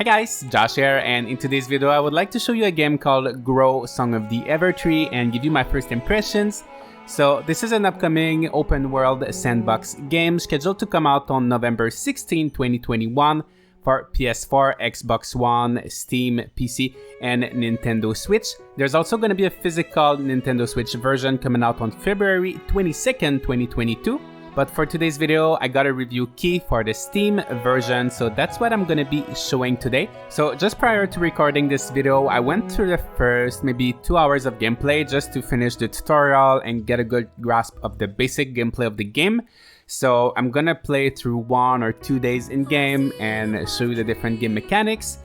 Hey guys, Josh here, and in today's video I would like to show you a game called Grow Song of the Evertree and give you my first impressions. So this is an upcoming open world sandbox game scheduled to come out on November 16, 2021 for PS4, Xbox One, Steam, PC, and Nintendo Switch. There's also going to be a physical Nintendo Switch version coming out on February 22nd, 2022. But for today's video, I got a review key for the Steam version, so that's what I'm gonna be showing today. So just prior to recording this video, I went through the first maybe 2 hours of gameplay just to finish the tutorial and get a good grasp of the basic gameplay of the game. So I'm gonna play through 1 or 2 days in game and show you the different game mechanics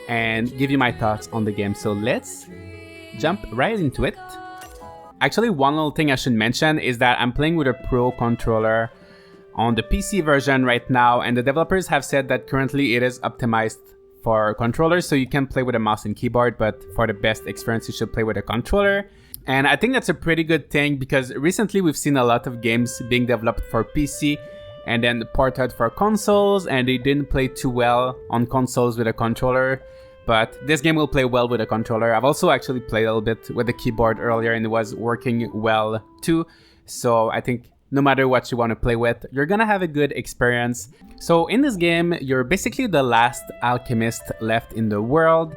and give you my thoughts on the game. So let's jump right into it. Actually, one little thing I should mention is that I'm playing with a Pro controller on the PC version right now, and the developers have said that currently it is optimized for controllers, so you can play with a mouse and keyboard, but for the best experience you should play with a controller. And I think that's a pretty good thing because recently we've seen a lot of games being developed for PC and then ported for consoles, and they didn't play too well on consoles with a controller. But this game will play well with a controller. I've also actually played a little bit with the keyboard earlier and it was working well too. So I think no matter what you want to play with, you're gonna have a good experience. So in this game, you're basically the last alchemist left in the world.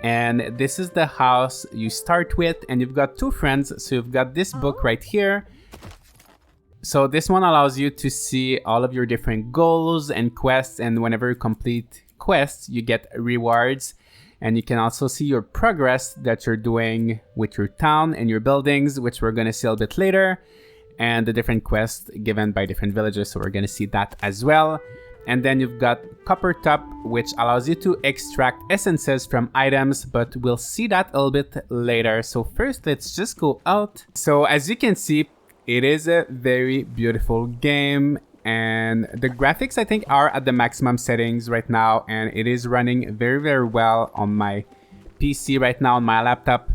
And this is the house you start with, and you've got 2 friends. So you've got this book right here. So this one allows you to see all of your different goals and quests, and whenever you complete quests, you get rewards. And you can also see your progress that you're doing with your town and your buildings, which we're going to see a little bit later. And the different quests given by different villagers, so we're going to see that as well. And then you've got Copper Top, which allows you to extract essences from items, but we'll see that a little bit later. So first, let's just go out. So as you can see, it is a very beautiful game. And the graphics, I think, are at the maximum settings right now, and it is running very, very well on my PC right now, on my laptop.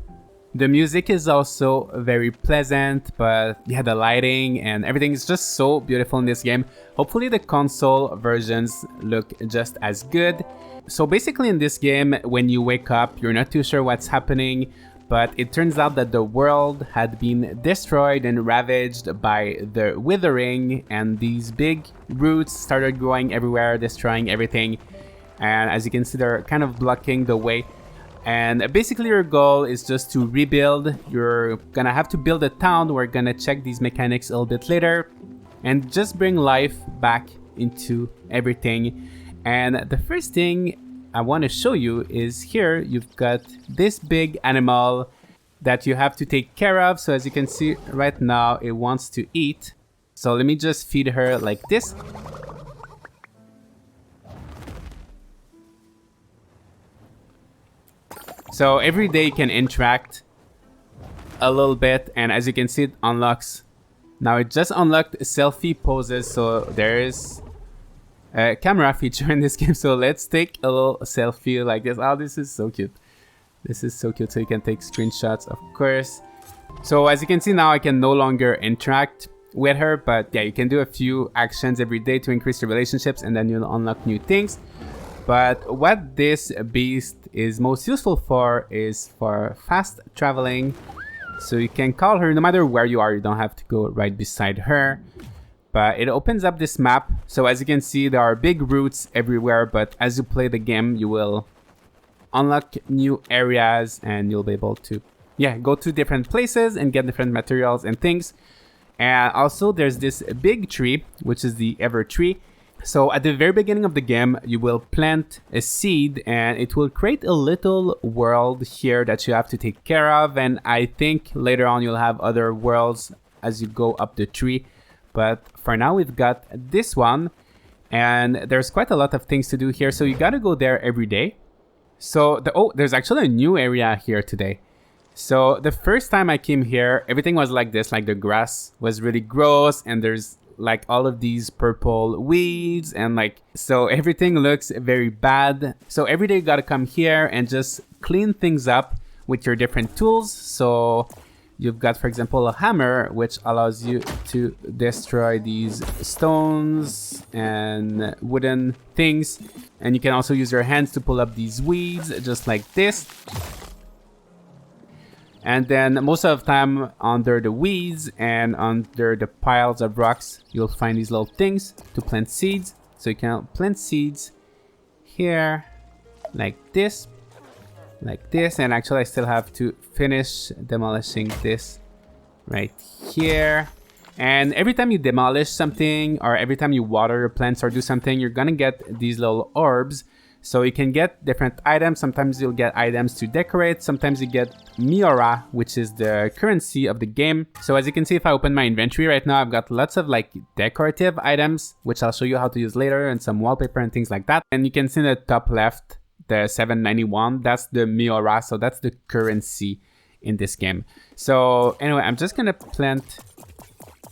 The music is also very pleasant, but yeah, the lighting and everything is just so beautiful in this game. Hopefully the console versions look just as good. So basically in this game, when you wake up, you're not too sure what's happening, but it turns out that the world had been destroyed and ravaged by the withering, and these big roots started growing everywhere, destroying everything. And as you can see, they're kind of blocking the way. And basically your goal is just to rebuild. You're gonna have to build a town. We're gonna check these mechanics a little bit later and just bring life back into everything. And the first thing I want to show you is here you've got this big animal that you have to take care of. So as you can see right now, it wants to eat. So let me just feed her like this. So every day you can interact a little bit, and as you can see, it unlocks. Now it just unlocked selfie poses, so there is a camera feature in this game. So let's take a little selfie like this. Oh, this is so cute. This is so cute. So you can take screenshots, of course. So as you can see now, I can no longer interact with her, but yeah, you can do a few actions every day to increase your relationships, and then you'll unlock new things. But what this beast is most useful for is for fast traveling. So you can call her no matter where you are. You don't have to go right beside her. But it opens up this map. So as you can see, there are big roots everywhere, but as you play the game, you will unlock new areas and you'll be able to, go to different places and get different materials and things. And also there's this big tree, which is the Evertree. So at the very beginning of the game, you will plant a seed and it will create a little world here that you have to take care of. And I think later on you'll have other worlds as you go up the tree. But for now, we've got this one, and there's quite a lot of things to do here. So you got to go there every day. So there's actually a new area here today. So the first time I came here, everything was like this, like the grass was really gross, and there's like all of these purple weeds, and like, so everything looks very bad. So every day you got to come here and just clean things up with your different tools. So you've got, for example, a hammer, which allows you to destroy these stones and wooden things. And you can also use your hands to pull up these weeds, just like this. And then most of the time under the weeds and under the piles of rocks, you'll find these little things to plant seeds. So you can plant seeds here, like this. And actually I still have to finish demolishing this right here. And every time you demolish something or every time you water your plants or do something, you're gonna get these little orbs. So you can get different items. Sometimes you'll get items to decorate. Sometimes you get Miora, which is the currency of the game. So as you can see, if I open my inventory right now, I've got lots of like decorative items, which I'll show you how to use later, and some wallpaper and things like that. And you can see in the top left, the 791, that's the Miora. So that's the currency in this game. So anyway, I'm just gonna plant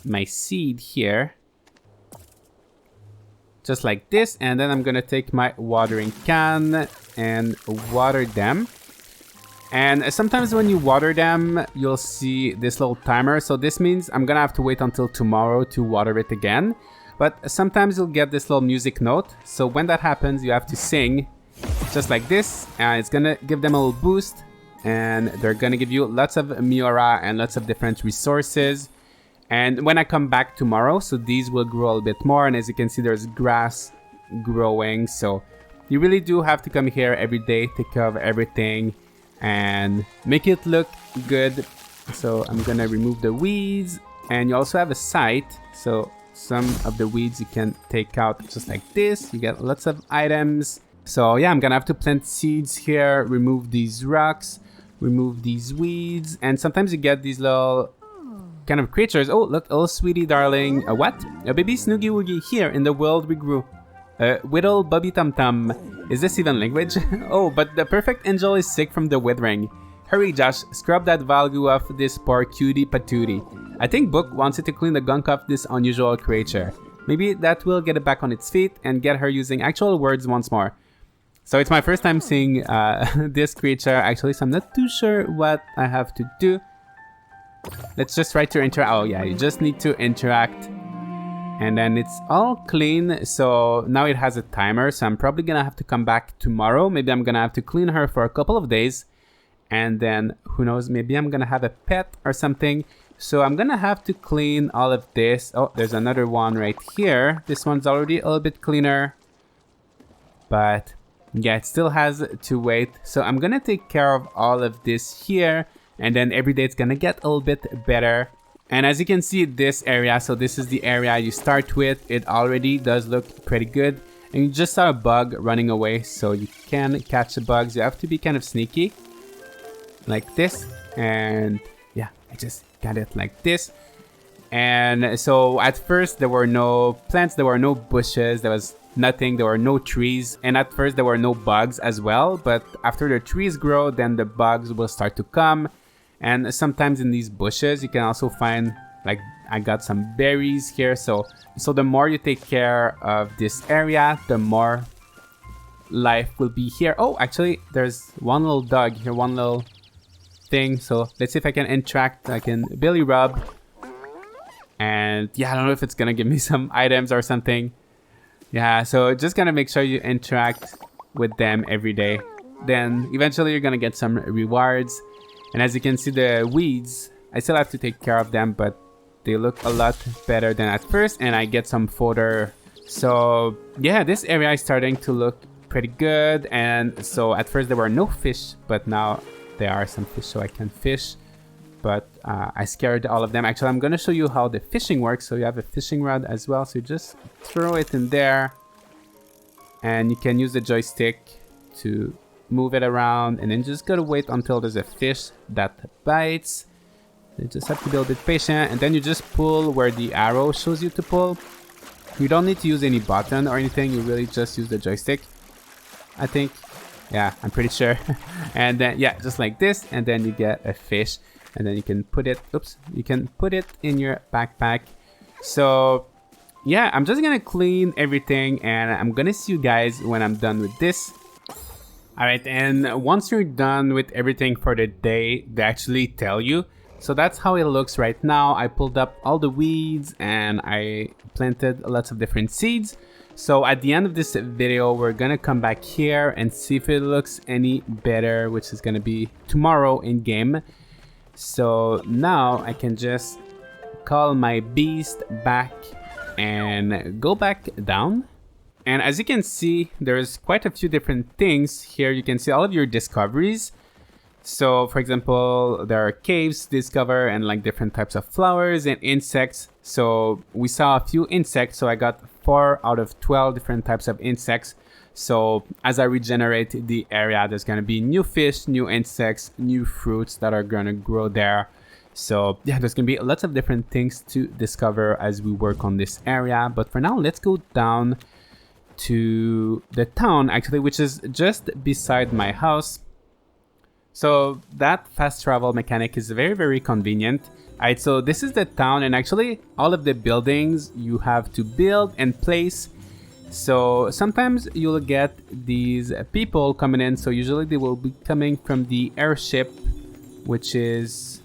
my seed here. Just like this, and then I'm gonna take my watering can and water them. And sometimes when you water them, you'll see this little timer. So this means I'm gonna have to wait until tomorrow to water it again. But sometimes you'll get this little music note. So when that happens, you have to sing just like this, and it's gonna give them a little boost. And they're gonna give you lots of Miora and lots of different resources. And when I come back tomorrow, so these will grow a little bit more. And as you can see, there's grass growing. So you really do have to come here every day, take care of everything and make it look good. So I'm gonna remove the weeds, and you also have a site. So some of the weeds you can take out just like this. You get lots of items. So yeah, I'm gonna have to plant seeds here, remove these rocks, remove these weeds. And sometimes you get these little kind of creatures. Oh, look, oh, sweetie darling. A what? A baby Snoogie Woogie here in the world we grew. Whittle Bubby Tum Tum. Is this even language? Oh, but the perfect angel is sick from the withering. Hurry, Josh, scrub that value off this poor cutie patootie. I think Book wants it to clean the gunk off this unusual creature. Maybe that will get it back on its feet and get her using actual words once more. So it's my first time seeing this creature actually, so I'm not too sure what I have to do. Let's just try to interact. Oh yeah, you just need to interact. And then it's all clean. So now it has a timer. So I'm probably gonna have to come back tomorrow. Maybe I'm gonna have to clean her for a couple of days. And then who knows, maybe I'm gonna have a pet or something. So I'm gonna have to clean all of this. Oh, there's another one right here. This one's already a little bit cleaner. But yeah, it still has to wait. So I'm gonna take care of all of this here. And then every day it's gonna get a little bit better. And as you can see, this area, so this is the area you start with. It already does look pretty good. And you just saw a bug running away, so you can catch the bugs. You have to be kind of sneaky, like this. And yeah, I just got it like this. And so at first there were no plants, there were no bushes, there was nothing, there were no trees. And at first there were no bugs as well. But after the trees grow, then the bugs will start to come. And sometimes in these bushes, you can also find, like, I got some berries here. So the more you take care of this area, the more life will be here. Oh, actually, there's one little dog here, one little thing. So let's see if I can interact. I can billy rub. And yeah, I don't know if it's gonna give me some items or something. Yeah, so just gonna make sure you interact with them every day. Then eventually you're gonna get some rewards. And as you can see, the weeds, I still have to take care of them, but they look a lot better than at first. And I get some fodder. So yeah, this area is starting to look pretty good. And so at first there were no fish, but now there are some fish, so I can fish. But I scared all of them. Actually, I'm gonna show you how the fishing works. So you have a fishing rod as well. So you just throw it in there. And you can use the joystick to move it around, and then just gotta wait until there's a fish that bites. You just have to be a bit patient, and then you just pull where the arrow shows you to pull. You don't need to use any button or anything, you really just use the joystick, I think. Yeah, I'm pretty sure. And then yeah, just like this, and then you get a fish, and then you can put it, oops, you can put it in your backpack. So yeah, I'm just gonna clean everything, and I'm gonna see you guys when I'm done with this. Alright, and once you're done with everything for the day, they actually tell you. So that's how it looks right now. I pulled up all the weeds and I planted lots of different seeds. So at the end of this video, we're gonna come back here and see if it looks any better, which is gonna be tomorrow in game. So now I can just call my beast back and go back down. And as you can see, there's quite a few different things here. You can see all of your discoveries. So for example, there are caves to discover and like different types of flowers and insects. So we saw a few insects. So I got 4 out of 12 different types of insects. So as I regenerate the area, there's going to be new fish, new insects, new fruits that are going to grow there. So yeah, there's going to be lots of different things to discover as we work on this area. But for now, let's go down to the town actually, which is just beside my house. So that fast travel mechanic is very, very convenient. Alright, so this is the town, and actually all of the buildings you have to build and place. So sometimes you'll get these people coming in. So usually they will be coming from the airship, which is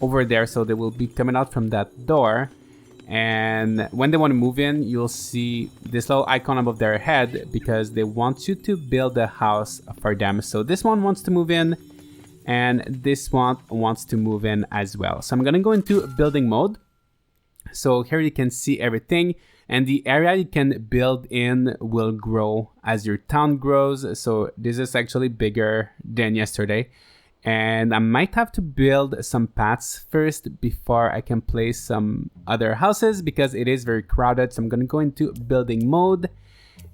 over there. So they will be coming out from that door. And when they want to move in, you'll see this little icon above their head because they want you to build a house for them. So this one wants to move in, and this one wants to move in as well. So I'm going to go into building mode. So here you can see everything, and the area you can build in will grow as your town grows. So this is actually bigger than yesterday. And I might have to build some paths first before I can place some other houses because it is very crowded. So I'm going to go into building mode.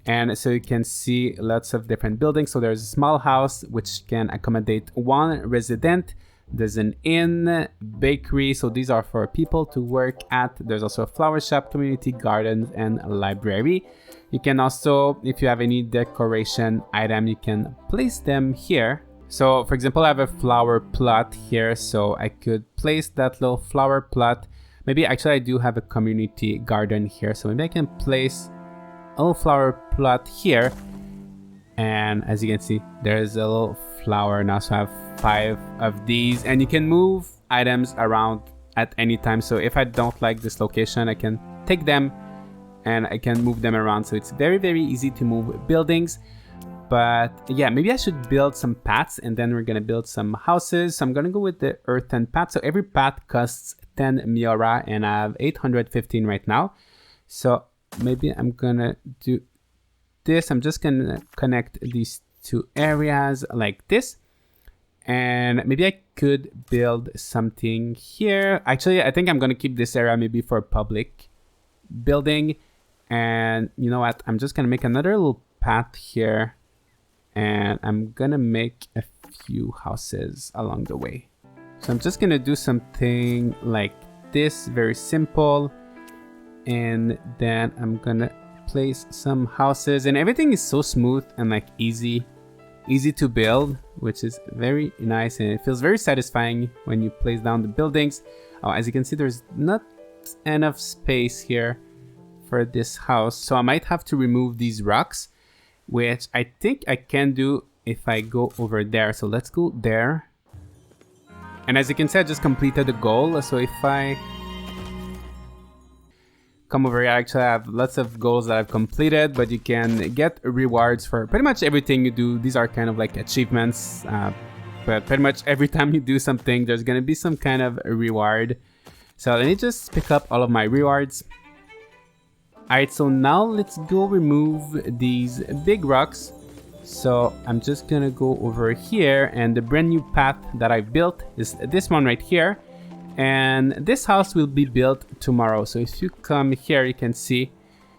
And so you can see lots of different buildings. So there's a small house which can accommodate 1 resident. There's an inn, bakery. So these are for people to work at. There's also a flower shop, community gardens, and a library. You can also, if you have any decoration item, you can place them here. So for example, I have a flower plot here. So I could place that little flower plot. Maybe actually I do have a community garden here. So maybe I can place a little flower plot here, and as you can see, there's a little flower now. So I have 5 of these, and you can move items around at any time. So if I don't like this location, I can take them and I can move them around. So it's very, very easy to move buildings. But yeah, maybe I should build some paths, and then we're gonna build some houses. So I'm gonna go with the earthen path. So every path costs 10 Miora, and I have 815 right now. So maybe I'm gonna do this. I'm just gonna connect these 2 areas like this, and maybe I could build something here. Actually, I think I'm gonna keep this area maybe for public building. And you know what, I'm just gonna make another little path here, and I'm gonna make a few houses along the way. So I'm just gonna do something like this, very simple. And then I'm gonna place some houses, and everything is so smooth and like easy to build, which is very nice, and it feels very satisfying when you place down the buildings. Oh, as you can see, there's not enough space here for this house, so I might have to remove these rocks, which I think I can do if I go over there. So let's go there. And as you can see, I just completed the goal. So if I come over here, actually I have lots of goals that I've completed, but you can get rewards for pretty much everything you do. These are kind of like achievements, but pretty much every time you do something, there's gonna be some kind of reward. So let me just pick up all of my rewards. Alright, so now let's go remove these big rocks. So I'm just gonna go over here, and the brand new path that I built is this one right here. And this house will be built tomorrow. So if you come here, you can see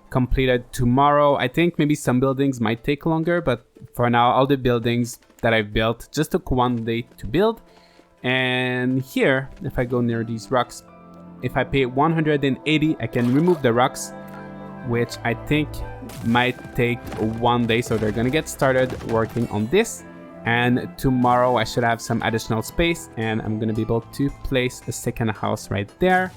completed tomorrow. I think maybe some buildings might take longer, but for now, all the buildings that I've built just took 1 day to build. And here, if I go near these rocks, if I pay 180, I can remove the rocks, which I think might take 1 day. So they're gonna get started working on this. And tomorrow I should have some additional space, and I'm gonna be able to place a second house right there.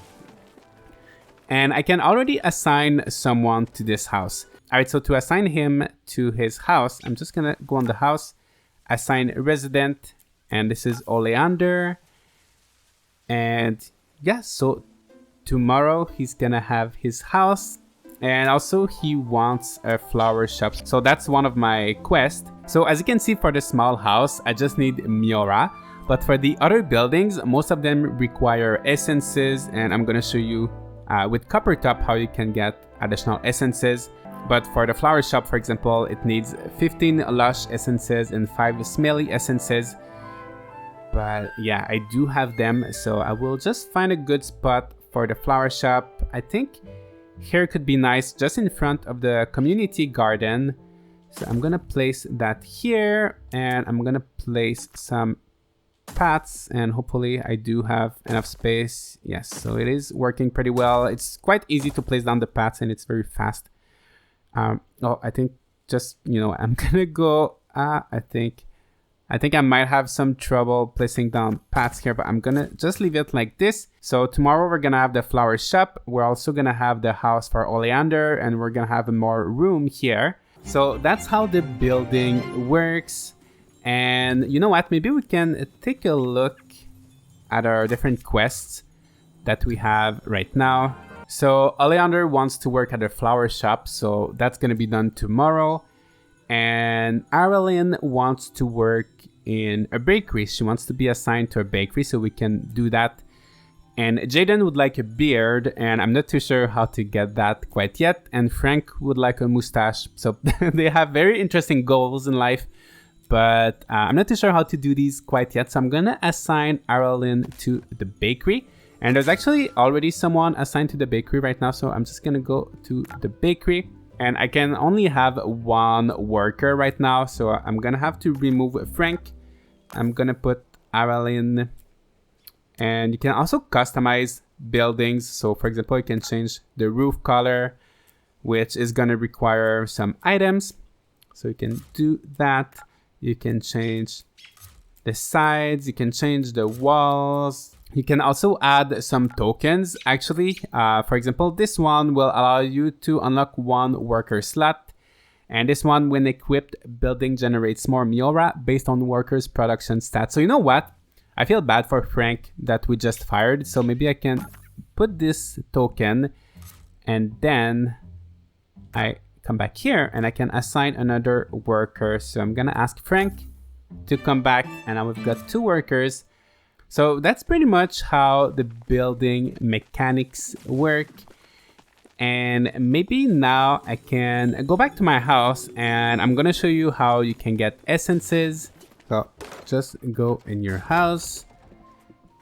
And I can already assign someone to this house. All right, so to assign him to his house, I'm just gonna go on the house, assign resident, and this is Yonder. And yeah, so tomorrow he's gonna have his house, And also he wants a flower shop. So that's one of my quests. So as you can see, for the small house, I just need Miora. But for the other buildings, most of them require essences. And I'm going to show you with Copper Top how you can get additional essences. But for the flower shop, for example, it needs 15 lush essences and 5 smelly essences. But yeah, I do have them. So I will just find a good spot for the flower shop. I think here could be nice, just in front of the community garden. So I'm gonna place that here, and I'm gonna place some paths, and hopefully I do have enough space. Yes, so it is working pretty well. It's quite easy to place down the paths, and it's very fast. Oh, I think just, you know, I'm gonna go, I think I might have some trouble placing down paths here, but I'm gonna just leave it like this. So tomorrow we're gonna have the flower shop. We're also gonna have the house for Oleander, and we're gonna have more room here. So that's how the building works. And you know what? Maybe we can take a look at our different quests that we have right now. So Oleander wants to work at the flower shop, so that's gonna be done tomorrow. And Aralyn wants to work in a bakery. She wants to be assigned to a bakery, so we can do that. And Jaden would like a beard, and I'm not too sure how to get that quite yet. And Frank would like a mustache. So they have very interesting goals in life, but I'm not too sure how to do these quite yet. So I'm gonna assign Aralyn to the bakery. And there's actually already someone assigned to the bakery right now, so I'm just gonna go to the bakery. And I can only have one worker right now, so I'm gonna have to remove Frank. I'm gonna put Aralyn. And you can also customize buildings. So for example, you can change the roof color, which is gonna require some items. So you can do that. You can change the sides, you can change the walls. You can also add some tokens. Actually, for example, this one will allow you to unlock one worker slot. And this one, when equipped, building generates more Miora based on workers' production stats. So you know what? I feel bad for Frank that we just fired. So maybe I can put this token, and then I come back here and I can assign another worker. So I'm gonna ask Frank to come back, and now we've got 2 workers. So that's pretty much how the building mechanics work. And maybe now I can go back to my house, and I'm gonna show you how you can get essences. So just go in your house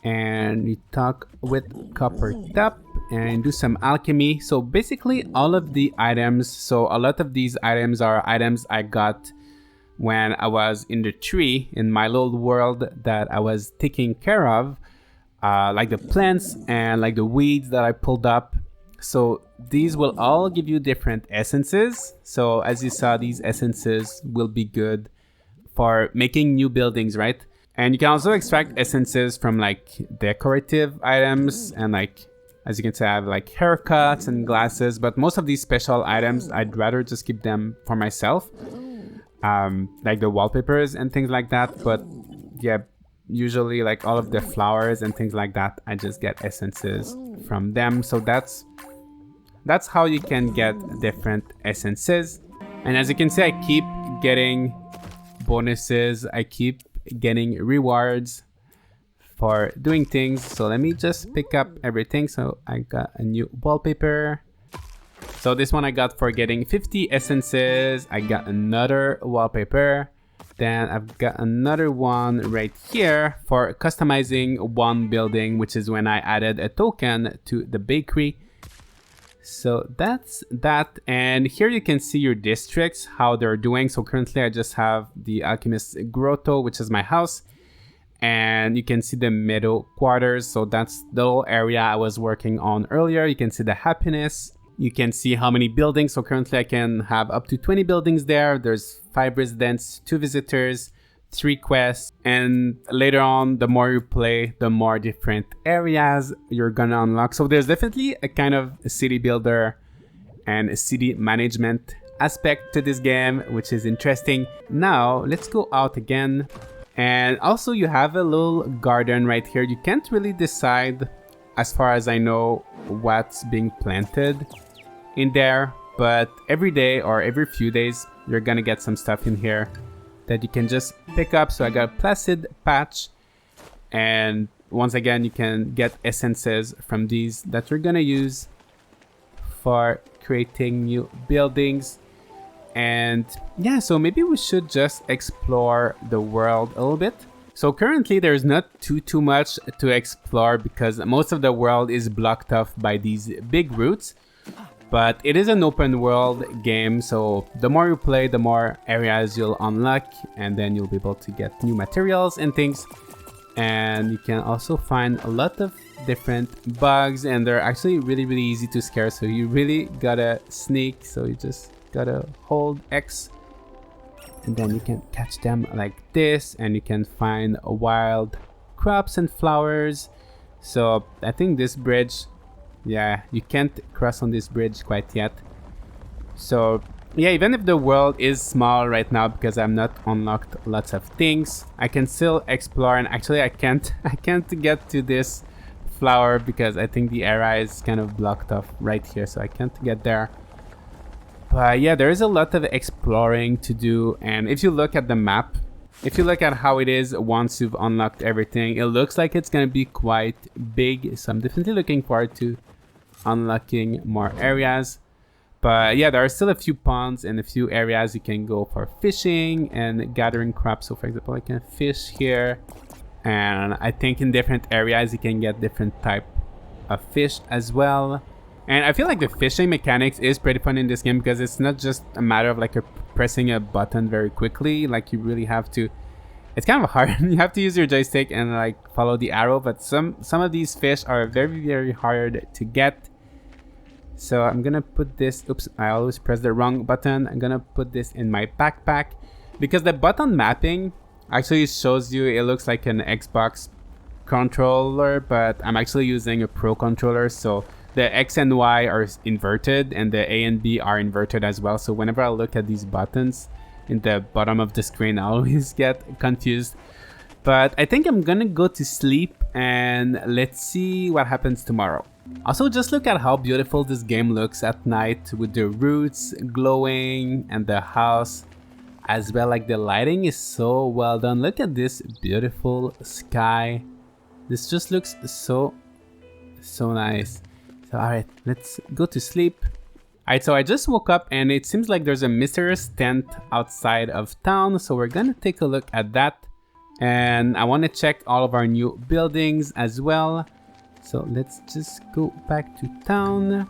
and you talk with Copper Top and do some alchemy. So basically all of the items, so a lot of these items are items I got when I was in the tree in my little world that I was taking care of, like the plants and like the weeds that I pulled up. So these will all give you different essences. So as you saw, these essences will be good for making new buildings, right? And you can also extract essences from like decorative items, and like, as you can see, I have like haircuts and glasses, but most of these special items, I'd rather just keep them for myself. Like the wallpapers and things like that. But yeah, usually like all of the flowers and things like that, I just get essences from them. So that's how you can get different essences. And as you can see, I keep getting bonuses, I keep getting rewards for doing things. So let me just pick up everything. So I got a new wallpaper. So this one I got for getting 50 essences. I got another wallpaper. Then I've got another one right here for customizing one building, which is when I added a token to the bakery. So that's that. And here you can see your districts, how they're doing. So currently I just have the Alchemist's Grotto, which is my house. And you can see the Meadow Quarters. So that's the little area I was working on earlier. You can see the happiness. You can see how many buildings. So currently I can have up to 20 buildings there. There's 5 residents, 2 visitors, 3 quests. And later on, the more you play, the more different areas you're gonna unlock. So there's definitely a kind of a city builder and a city management aspect to this game, which is interesting. Now let's go out again. And also you have a little garden right here. You can't really decide, as far as I know, what's being planted in there, but every day or every few days, you're gonna get some stuff in here that you can just pick up. So I got a placid patch, and once again, you can get essences from these that you're gonna use for creating new buildings. And yeah, so maybe we should just explore the world a little bit. So currently there's not too much to explore because most of the world is blocked off by these big roots. But it is an open world game, so the more you play, the more areas you'll unlock, and then you'll be able to get new materials and things. And you can also find a lot of different bugs, and they're actually really easy to scare, so you really gotta sneak. So you just gotta hold X, and then you can catch them like this, and you can find wild crops and flowers. So I think this bridge, yeah, you can't cross on this bridge quite yet. So yeah, even if the world is small right now because I'm not unlocked lots of things, I can still explore. And actually I can't get to this flower because I think the area is kind of blocked off right here, so I can't get there. But yeah, there is a lot of exploring to do, and if you look at the map, if you look at how it is once you've unlocked everything, it looks like it's gonna be quite big. So I'm definitely looking forward to unlocking more areas. But yeah, there are still a few ponds and a few areas you can go for fishing and gathering crops. So for example, I can fish here, and I think in different areas you can get different type of fish as well. And I feel like the fishing mechanics is pretty fun in this game because it's not just a matter of like pressing a button very quickly. Like you really have to, it's kind of hard. You have to use your joystick and like follow the arrow, but some of these fish are very hard to get. So I'm gonna put this, oops, I always press the wrong button. I'm gonna put this in my backpack because the button mapping actually shows you, it looks like an Xbox controller, but I'm actually using a Pro controller. So the X and Y are inverted and the A and B are inverted as well. So whenever I look at these buttons in the bottom of the screen, I always get confused. But I think I'm gonna go to sleep and let's see what happens tomorrow. Also, just look at how beautiful this game looks at night with the roots glowing and the house as well. Like the lighting is so well done. Look at this beautiful sky. This just looks so nice. So alright, let's go to sleep. Alright, so I just woke up and it seems like there's a mysterious tent outside of town. So we're gonna take a look at that. And I want to check all of our new buildings as well. So let's just go back to town.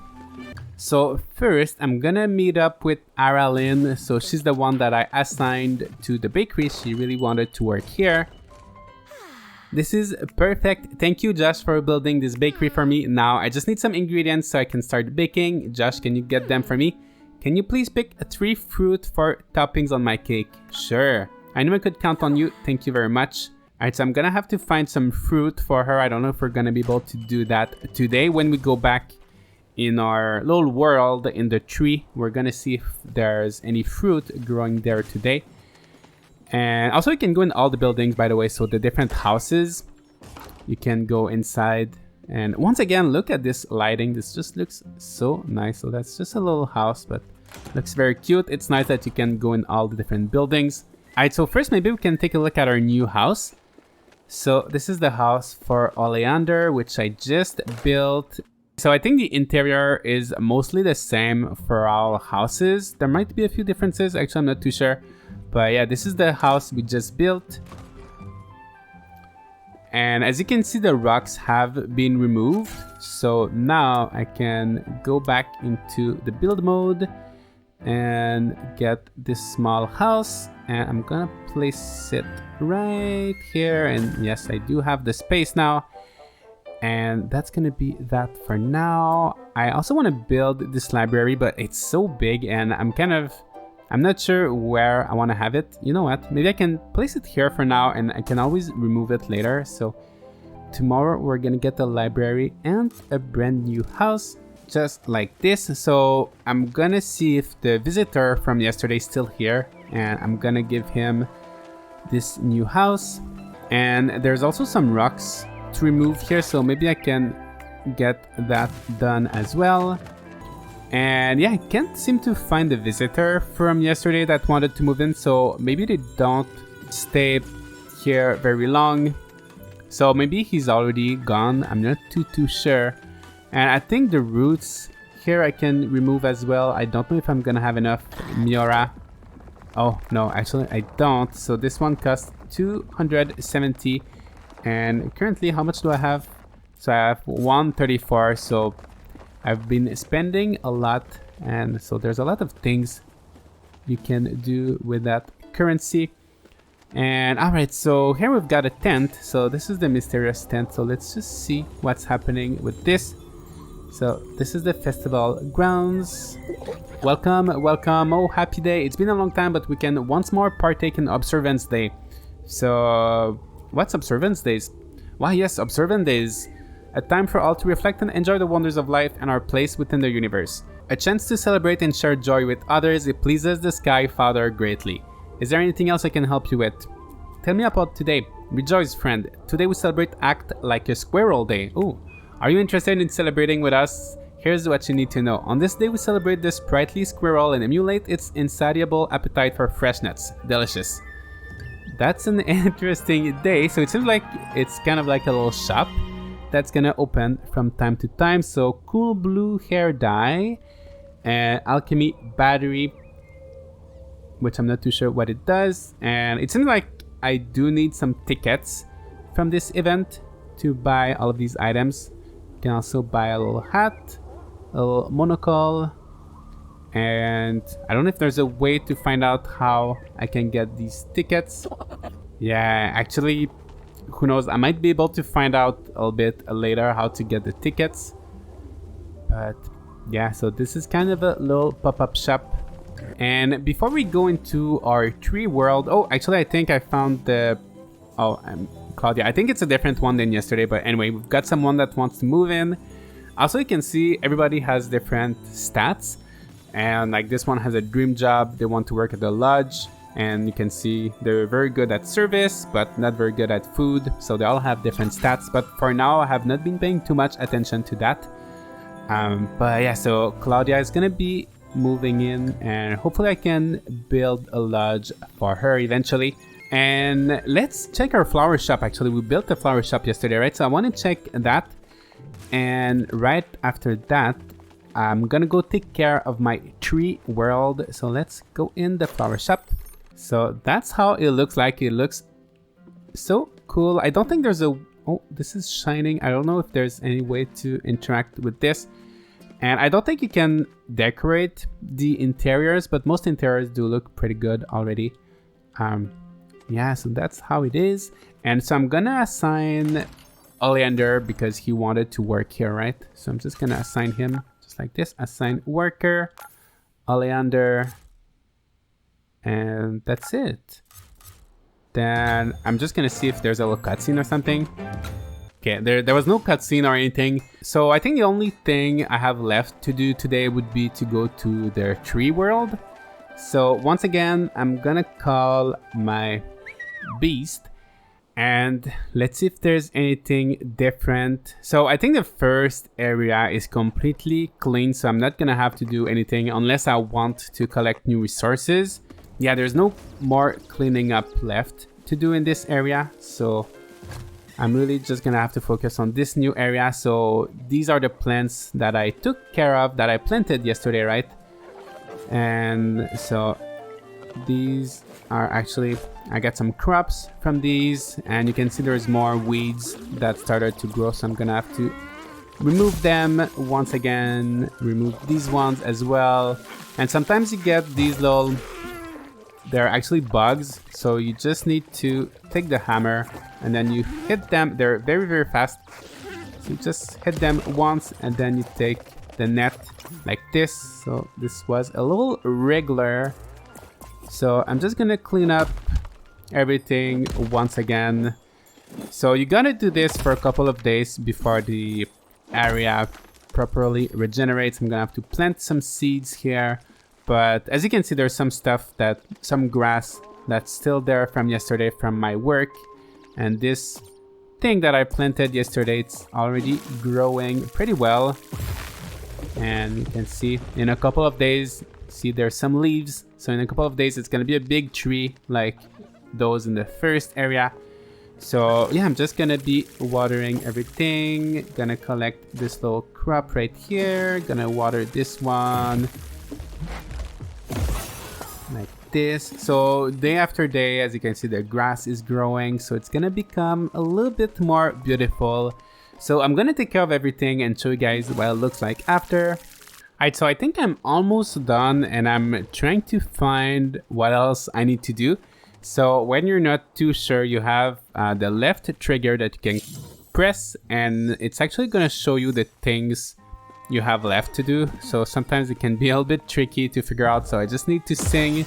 So first, I'm gonna meet up with Aralyn. So she's the one that I assigned to the bakery. She really wanted to work here. This is perfect. Thank you, Josh, for building this bakery for me. Now, I just need some ingredients so I can start baking. Josh, can you get them for me? Can you please pick 3 fruit for toppings on my cake? Sure. I knew I could count on you. Thank you very much. Alright, so I'm gonna have to find some fruit for her. I don't know if we're gonna be able to do that today. When we go back in our little world in the tree, we're gonna see if there's any fruit growing there today. And also you can go in all the buildings, by the way, so the different houses, you can go inside. And once again, look at this lighting. This just looks so nice. So that's just a little house, but looks very cute. It's nice that you can go in all the different buildings. Alright, so first maybe we can take a look at our new house. So this is the house for Yonder, which I just built. So I think the interior is mostly the same for all houses. There might be a few differences. Actually, I'm not too sure. But yeah, this is the house we just built. And as you can see, the rocks have been removed. So now I can go back into the build mode and get this small house. And I'm gonna place it right here. And yes, I do have the space now. And that's gonna be that for now. I also want to build this library, but it's so big and I'm not sure where I want to have it. You know what? Maybe I can place it here for now and I can always remove it later. So tomorrow we're gonna get a library and a brand new house just like this. So I'm gonna see if the visitor from yesterday is still here, and I'm gonna give him this new house. And there's also some rocks to remove here, so maybe I can get that done as well. And yeah, I can't seem to find the visitor from yesterday that wanted to move in, so maybe they don't stay here very long. So maybe he's already gone. I'm not too sure. And I think the roots here I can remove as well. I don't know if I'm gonna have enough Miura. Oh no, actually I don't. So this one costs 270. And currently, how much do I have? So I have 134. So I've been spending a lot, and so there's a lot of things you can do with that currency. And alright, so here we've got a tent. So this is the mysterious tent. So let's just see what's happening with this. So this is the festival grounds. Welcome, welcome. Oh, happy day. It's been a long time, but we can once more partake in Observance Day. So what's Observance Days? Why, yes, Observance Days. A time for all to reflect and enjoy the wonders of life and our place within the universe. A chance to celebrate and share joy with others. It pleases the Sky Father greatly. Is there anything else I can help you with? Tell me about today. Rejoice, friend. Today we celebrate Act Like a Squirrel Day. Ooh. Are you interested in celebrating with us? Here's what you need to know. On this day we celebrate the sprightly squirrel and emulate its insatiable appetite for fresh nuts. Delicious. That's an interesting day. So it seems like it's kind of like a little shop that's gonna open from time to time. So cool blue hair dye and alchemy battery, which I'm not too sure what it does. And it seems like I do need some tickets from this event to buy all of these items. You can also buy a little hat, a little monocle, and I don't know if there's a way to find out how I can get these tickets. Yeah, actually, who knows, I might be able to find out a little bit later how to get the tickets. But yeah, so this is kind of a little pop-up shop. And before we go into our tree world, oh, actually I think I found the, Claudia, I think it's a different one than yesterday, but anyway, we've got someone that wants to move in. Also, you can see everybody has different stats, and like this one has a dream job. They want to work at the lodge, and you can see they're very good at service but not very good at food, so they all have different stats. But for now I have not been paying too much attention to that. But yeah, so Claudia is gonna be moving in, and hopefully I can build a lodge for her eventually. And let's check our flower shop. Actually, we built a flower shop yesterday, right? So I want to check that, and right after that I'm gonna go take care of my tree world. So let's go in the flower shop. So that's how it looks like. It looks so cool. I don't think there's a, oh, this is shining. I don't know if there's any way to interact with this. And I don't think you can decorate the interiors, but most interiors do look pretty good already. Yeah, so that's how it is. And so I'm gonna assign Yonder because he wanted to work here, right? So I'm just gonna assign him just like this. Assign worker, Yonder, and that's it. Then I'm just gonna see if there's a little cutscene or something. Okay, there was no cutscene or anything. So I think the only thing I have left to do today would be to go to their tree world. So once again, I'm gonna call my beast and let's see if there's anything different. So I think the first area is completely clean, so I'm not gonna have to do anything unless I want to collect new resources. Yeah, there's no more cleaning up left to do in this area, so I'm really just gonna have to focus on this new area. So these are the plants that I took care of, that I planted yesterday, right? And so these are actually, I got some crops from these, and you can see there's more weeds that started to grow, so I'm gonna have to remove them once again, remove these ones as well. And sometimes you get these little, they're actually bugs, so you just need to take the hammer and then you hit them. They're very fast, so you just hit them once and then you take the net like this. So this was a little regular, so I'm just gonna clean up everything once again. So you gotta do this for a couple of days before the area properly regenerates. I'm gonna have to plant some seeds here. But as you can see, there's some stuff that, some grass that's still there from yesterday from my work. And this thing that I planted yesterday, it's already growing pretty well. And you can see in a couple of days, see there's some leaves. So in a couple of days, it's gonna be a big tree like those in the first area. So yeah, I'm just gonna be watering everything. Gonna collect this little crop right here. Gonna water this one. Like this. So day after day, as you can see, the grass is growing. So it's gonna become a little bit more beautiful. So I'm gonna take care of everything and show you guys what it looks like after. Alright, so I think I'm almost done and I'm trying to find what else I need to do. So when you're not too sure, you have the left trigger that you can press and it's actually gonna show you the things you have left to do. So sometimes it can be a little bit tricky to figure out. So I just need to sing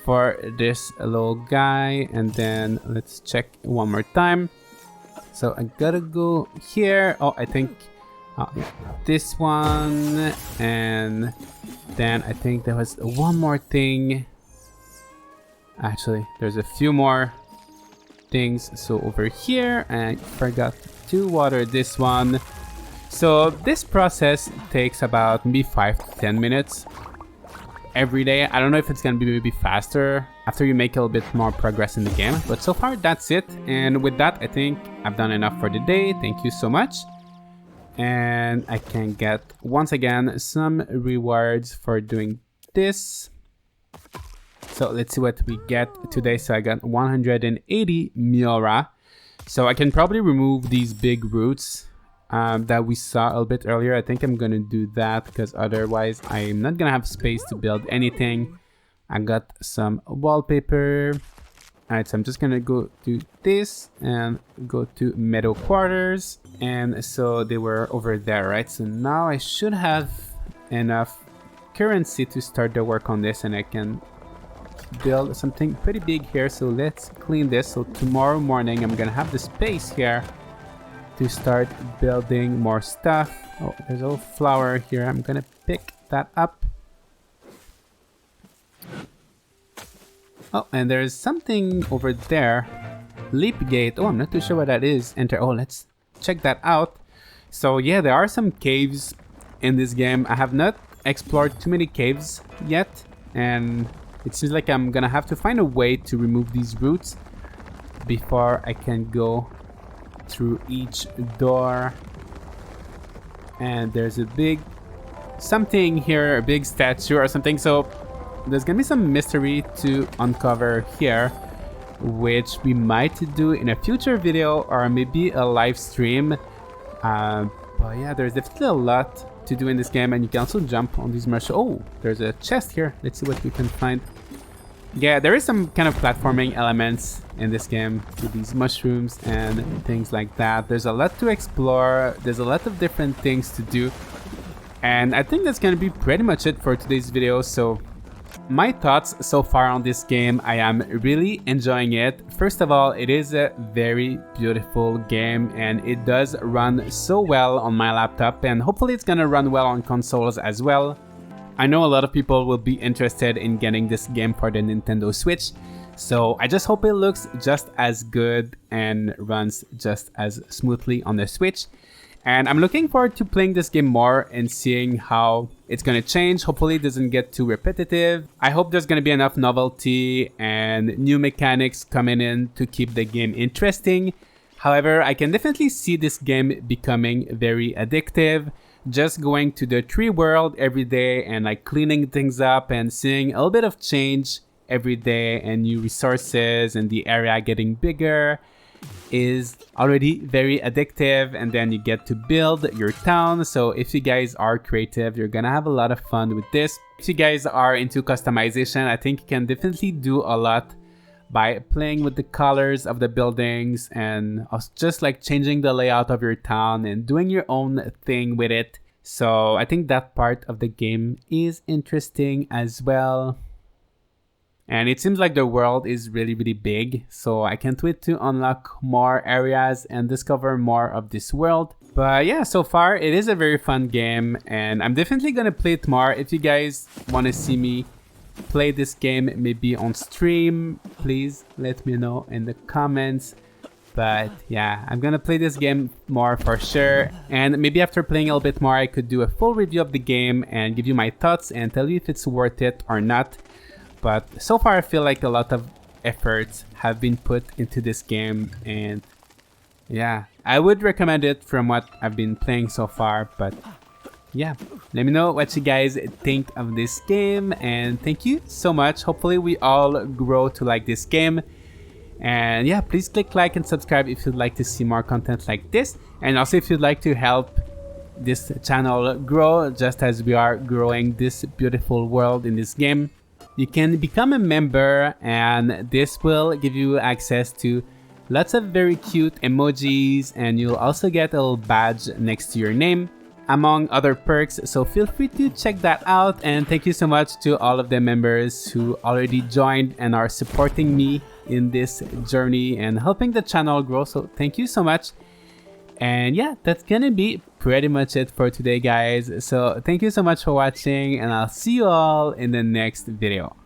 for this little guy and then let's check one more time. So I gotta go here. Oh, I think this one, and then I think there was one more thing. Actually, there's a few more things. So over here, I forgot to water this one. So this process takes about maybe 5 to 10 minutes every day. I don't know if it's gonna be maybe faster after you make a little bit more progress in the game, but so far that's it. And with that, I think I've done enough for the day. Thank you so much. And I can get once again some rewards for doing this. So let's see what we get today. So I got 180 Miora. So I can probably remove these big roots that we saw a little bit earlier. I think I'm gonna do that because otherwise I'm not gonna have space to build anything. I got some wallpaper. Alright, so I'm just gonna go to this and go to meadow quarters. And so they were over there, right? So now I should have enough currency to start the work on this and I can build something pretty big here. So let's clean this. So tomorrow morning I'm gonna have the space here to start building more stuff. Oh, there's a little flower here. I'm gonna pick that up. Oh, and there's something over there. Leap gate. Oh, I'm not too sure what that is. Enter. Oh, let's check that out. So yeah, there are some caves in this game. I have not explored too many caves yet, and it seems like I'm gonna have to find a way to remove these roots before I can go through each door. And there's a big something here, a big statue or something. So there's gonna be some mystery to uncover here, which we might do in a future video or maybe a live stream. But yeah, there's definitely a lot to do in this game, and you can also jump on these mushrooms. Oh, there's a chest here. Let's see what we can find. Yeah, there is some kind of platforming elements in this game with these mushrooms and things like that. There's a lot to explore. There's a lot of different things to do. And I think that's gonna be pretty much it for today's video. So my thoughts so far on this game, I am really enjoying it. First of all, it is a very beautiful game and it does run so well on my laptop, and hopefully it's gonna run well on consoles as well. I know a lot of people will be interested in getting this game for the Nintendo Switch, so I just hope it looks just as good and runs just as smoothly on the Switch. And I'm looking forward to playing this game more and seeing how it's gonna change. Hopefully it doesn't get too repetitive. I hope there's gonna be enough novelty and new mechanics coming in to keep the game interesting. However, I can definitely see this game becoming very addictive. Just going to the tree world every day and like cleaning things up and seeing a little bit of change every day and new resources and the area getting bigger is already very addictive. And then you get to build your town. So if you guys are creative, you're gonna have a lot of fun with this. If you guys are into customization, I think you can definitely do a lot by playing with the colors of the buildings and just like changing the layout of your town and doing your own thing with it. So I think that part of the game is interesting as well. And it seems like the world is really, really big. So I can't wait to unlock more areas and discover more of this world. But yeah, so far it is a very fun game and I'm definitely gonna play it more. If you guys want to see me play this game maybe on stream, please let me know in the comments. But yeah, I'm gonna play this game more for sure, and maybe after playing a little bit more I could do a full review of the game and give you my thoughts and tell you if it's worth it or not. But so far I feel like a lot of efforts have been put into this game, and yeah, I would recommend it from what I've been playing so far. But yeah, let me know what you guys think of this game, and thank you so much. Hopefully we all grow to like this game. And yeah, please click like and subscribe if you'd like to see more content like this, and also if you'd like to help this channel grow just as we are growing this beautiful world in this game. You can become a member, and this will give you access to lots of very cute emojis, and you'll also get a little badge next to your name, among other perks. So feel free to check that out, and thank you so much to all of the members who already joined and are supporting me in this journey and helping the channel grow. So thank you so much. And yeah, that's gonna be pretty much it for today, guys. So thank you so much for watching, and I'll see you all in the next video.